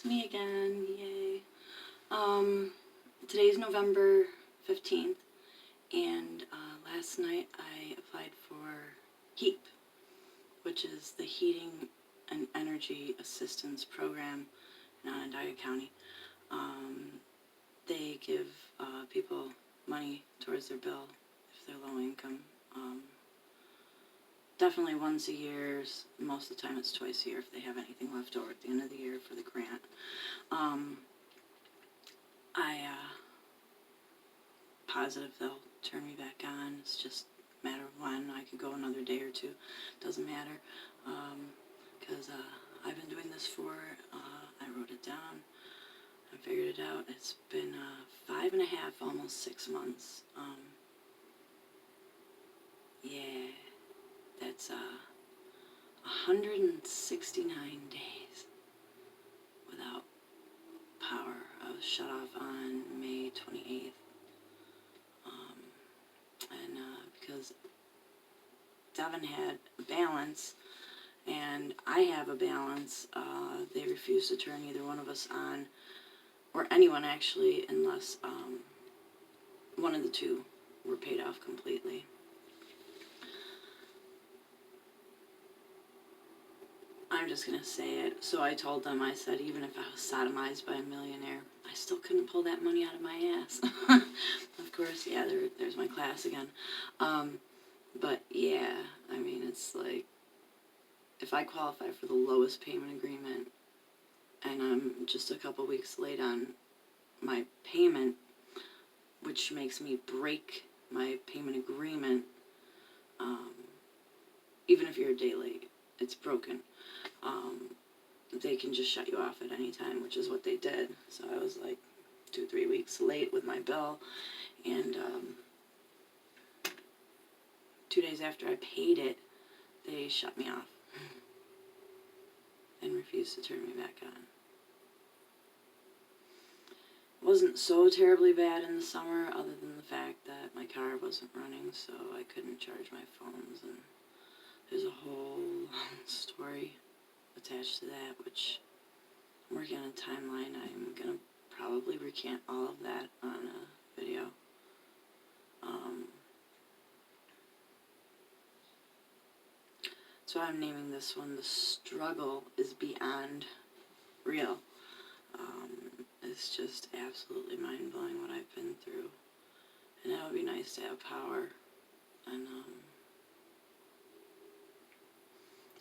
It's me again, yay. Today's November 15th, and last night I applied for HEAP, which is the Heating and Energy Assistance Program in Onondaga County. They give people money towards their bill if they're low income. Definitely once a year. Most of the time it's twice a year if they have anything left over at the end of the year for the grant. Positive they'll turn me back on. It's just a matter of when. I could go another day or two. Doesn't matter. Because I've been doing this for, I wrote it down. I figured it out. It's been 5.5, almost 6 months. Yeah, that's 169 days without power. I was shut off on May 28th. Because Devin had a balance and I have a balance, they refused to turn either one of us on, or anyone actually, unless one of the two were paid off completely. I'm just going to say it. So I told them, I said, even if I was sodomized by a millionaire, I still couldn't pull that money out of my ass. Of course, yeah, there's my class again. But yeah, I mean, it's like, if I qualify for the lowest payment agreement and I'm just a couple weeks late on my payment, which makes me break my payment agreement, even if you're a day late, it's broken. They can just shut you off at any time, which is what they did. So I was like 2-3 weeks late with my bill, and 2 days after I paid it, they shut me off and refused to turn me back on. It wasn't so terribly bad in the summer, other than the fact that my car wasn't running, so I couldn't charge my phones, and there's a whole story attached to that, which I'm working on a timeline. I'm going to probably recant all of that on a video. So I'm naming this one, The Struggle is Beyond Real. It's just absolutely mind-blowing what I've been through. And it would be nice to have power. And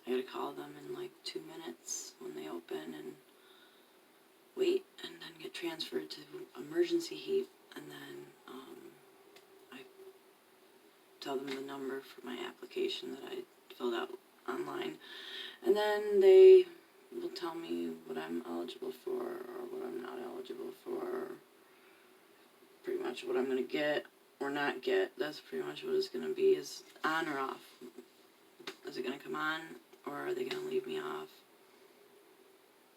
I gotta call them in like 2 minutes when they open and wait, and then get transferred to emergency heap, and then I tell them the number for my application that I filled out online, and then they will tell me what I'm eligible for or what I'm not eligible for, pretty much what I'm going to get or not get. That's pretty much what it's going to be, is on or off. Is it going to come on, or are they going to leave me off?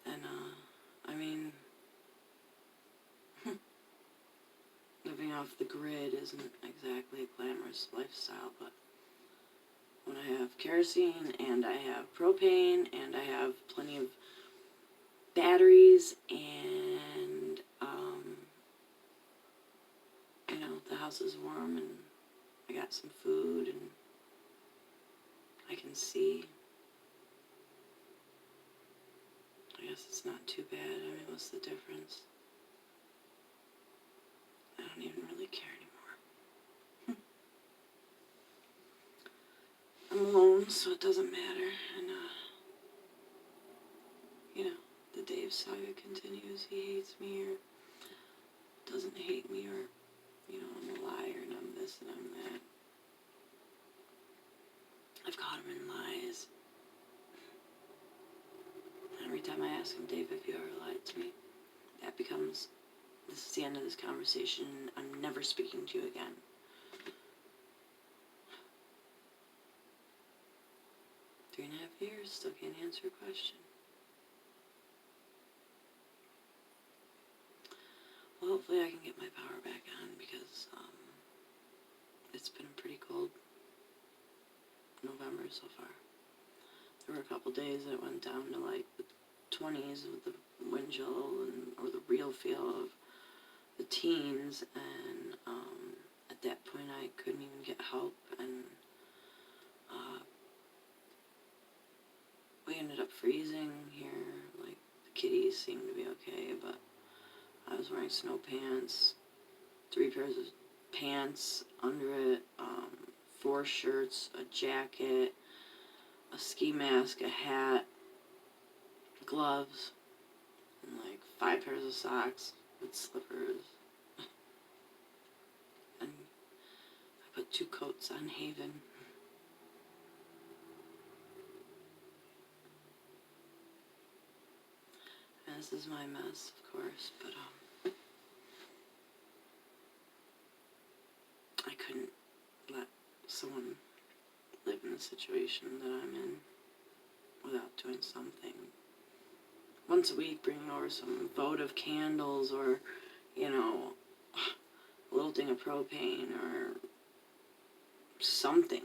And I mean, living off the grid isn't exactly a glamorous lifestyle, but when I have kerosene and I have propane and I have plenty of batteries and, you know, the house is warm and I got some food and I can see, I guess it's not too bad. I mean, what's the difference? I don't even really care anymore. I'm alone, so it doesn't matter, and, you know, the Dave saga continues. He hates me or doesn't hate me, or, you know, I'm a liar and I'm this and I'm that. I've caught him in lies. Every time I ask him, Dave, have you ever lied to me? That becomes, this is the end of this conversation. I'm never speaking to you again. Three and a half years, still can't answer a question. Well, hopefully I can get my power back on, because it's been a pretty cold November so far. There were a couple days that it went down to like the 20s with the Winchell or the real feel of the teens, and at that point I couldn't even get help, and we ended up freezing here. Like, the kitties seemed to be okay, but I was wearing snow pants, 3 pairs of pants under it, 4 shirts, a jacket, a ski mask, a hat, gloves, and like 5 pairs of socks with slippers. And I put 2 coats on Haven. And this is my mess, of course, but I couldn't let someone live in the situation that I'm in without doing something. Once a week, bringing over some votive candles, or, you know, a little thing of propane, or something.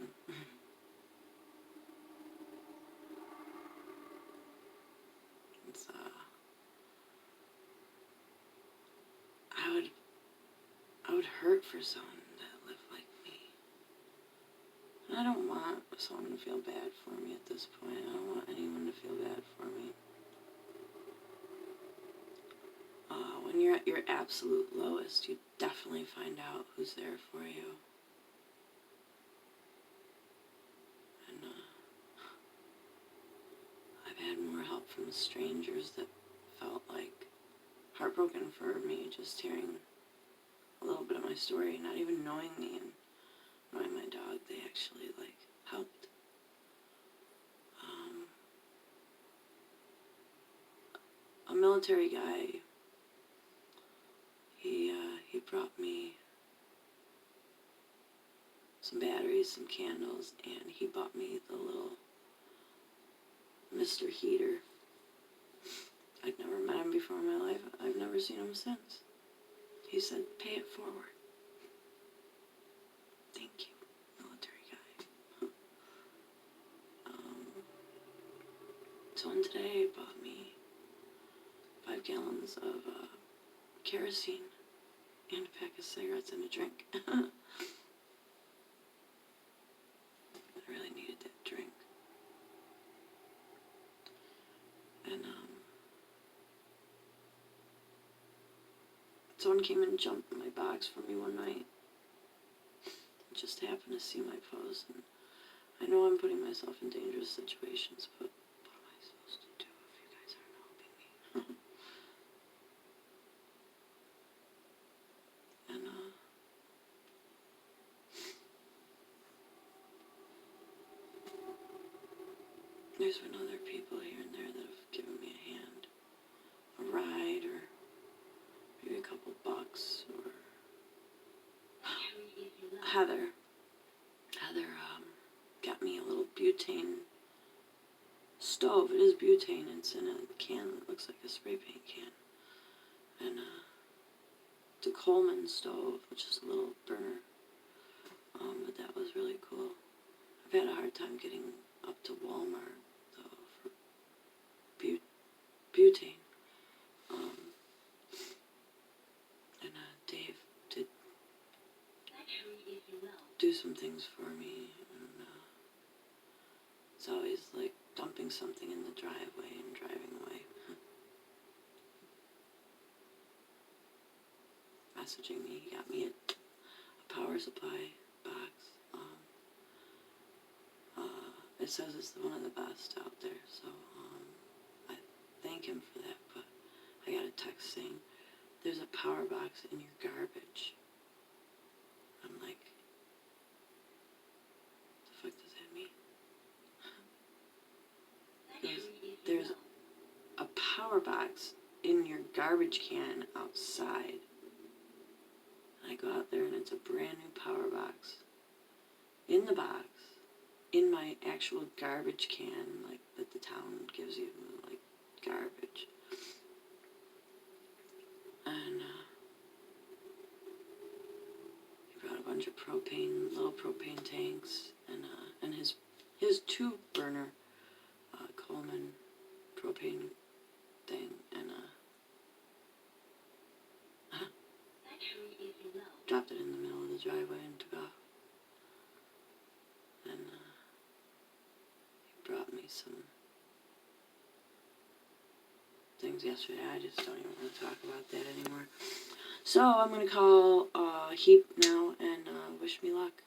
It's, I would hurt for someone that lived like me. And I don't want someone to feel bad for me at this point. I don't want anyone to feel bad for me. When you're at your absolute lowest, you definitely find out who's there for you. And I've had more help from strangers that felt like heartbroken for me, just hearing a little bit of my story, not even knowing me and knowing my dog. They actually like helped. A military guy, he brought me some batteries, some candles, and he bought me the little Mr. Heater. I'd never met him before in my life. I've never seen him since. He said, "Pay it forward." Thank you, military guy. Someone today bought me 5 gallons of kerosene and a pack of cigarettes and a drink. I really needed that drink. And someone came and jumped in my box for me one night. Just happened to see my post, and I know I'm putting myself in dangerous situations, but what am I supposed to do if you guys aren't helping me? And there's been other people here and there that have given me a hand, a ride, or maybe a couple bucks, or Heather got me a little butane stove. It is butane. It's in a can that looks like a spray paint can. And it's a Coleman stove, which is a little burner. But that was really cool. I've had a hard time getting up to Walmart, though, for butane. And Dave did do some things for me, and it's always like dumping something in the driveway and driving away. Messaging me, he got me a power supply box. It says it's one of the best out there, so I thank him for that. But I got a text saying, "There's a power box in your garbage." I'm like, the fuck does that mean? There's a power box in your garbage can outside. And I go out there and it's a brand new power box. In the box, in my actual garbage can, like, that the town gives you, like, garbage. And he brought a bunch of little propane tanks, and his 2-burner Coleman propane thing, and driveway and took off. And he brought me some things yesterday. I just don't even want to talk about that anymore. So I'm going to call Heap now and wish me luck.